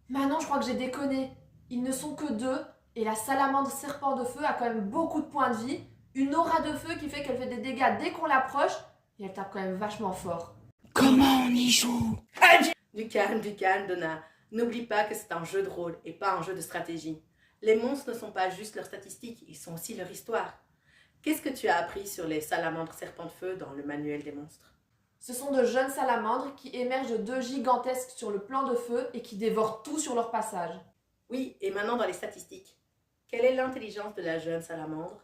Maintenant, je crois que j'ai déconné. Ils ne sont que deux, et la salamandre serpent de feu a quand même beaucoup de points de vie, une aura de feu qui fait qu'elle fait des dégâts dès qu'on l'approche, et elle tape quand même vachement fort. Comment on y joue? Du calme, Donna. N'oublie pas que c'est un jeu de rôle et pas un jeu de stratégie. Les monstres ne sont pas juste leurs statistiques, ils sont aussi leur histoire. Qu'est-ce que tu as appris sur les salamandres serpents de feu dans le manuel des monstres? Ce sont de jeunes salamandres qui émergent de deux gigantesques sur le plan de feu et qui dévorent tout sur leur passage. Oui, et maintenant dans les statistiques. Quelle est l'intelligence de la jeune salamandre?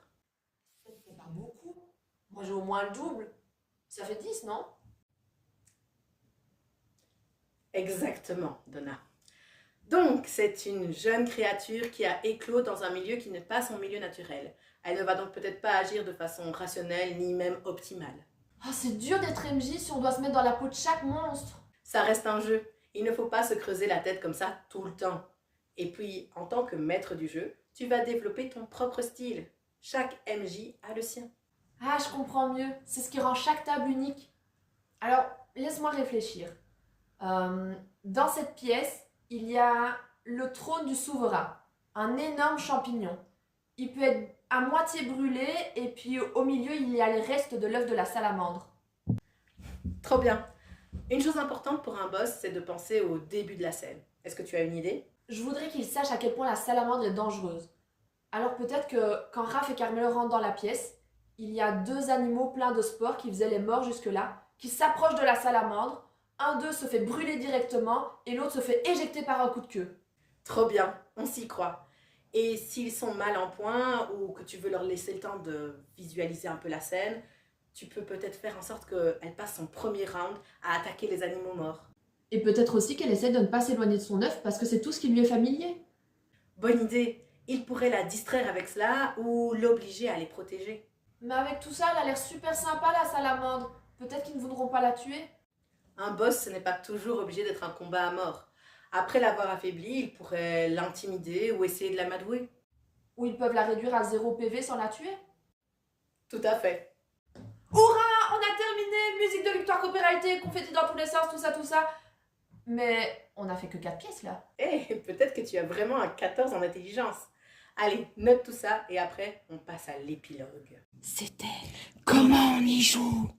Ça ne fait pas beaucoup. Moi j'ai au moins le double. Ça fait 10, non? Exactement, Donna. Donc, c'est une jeune créature qui a éclos dans un milieu qui n'est pas son milieu naturel. Elle ne va donc peut-être pas agir de façon rationnelle ni même optimale. Ah, c'est dur d'être MJ si on doit se mettre dans la peau de chaque monstre. Ça reste un jeu. Il ne faut pas se creuser la tête comme ça tout le temps. Et puis, en tant que maître du jeu, tu vas développer ton propre style. Chaque MJ a le sien. Ah, je comprends mieux. C'est ce qui rend chaque table unique. Alors, laisse-moi réfléchir. Dans cette pièce, il y a le trône du souverain, un énorme champignon. Il peut être à moitié brûlé et puis au milieu, il y a les restes de l'œuf de la salamandre. Trop bien. Une chose importante pour un boss, c'est de penser au début de la scène. Est-ce que tu as une idée? Je voudrais qu'il sache à quel point la salamandre est dangereuse. Alors peut-être que quand Raph et Carmelo rentrent dans la pièce, il y a deux animaux pleins de spores qui faisaient les morts jusque-là, qui s'approchent de la salamandre. Un d'eux se fait brûler directement et l'autre se fait éjecter par un coup de queue. Trop bien, on s'y croit. Et s'ils sont mal en point ou que tu veux leur laisser le temps de visualiser un peu la scène, tu peux peut-être faire en sorte qu'elle passe son premier round à attaquer les animaux morts. Et peut-être aussi qu'elle essaie de ne pas s'éloigner de son œuf parce que c'est tout ce qui lui est familier. Bonne idée. Il pourrait la distraire avec cela ou l'obliger à les protéger. Mais avec tout ça, elle a l'air super sympa la salamandre. Peut-être qu'ils ne voudront pas la tuer. Un boss, ce n'est pas toujours obligé d'être un combat à mort. Après l'avoir affaiblie, il pourrait l'intimider ou essayer de l'amadouer. Ou ils peuvent la réduire à 0 PV sans la tuer. Tout à fait. Hurrah, on a terminé. Musique de victoire copyrighté, confetti dans tous les sens, tout ça, tout ça. Mais on a fait que 4 pièces là. Eh, peut-être que tu as vraiment un 14 en intelligence. Allez, note tout ça et après, on passe à l'épilogue. C'était Comment on y joue?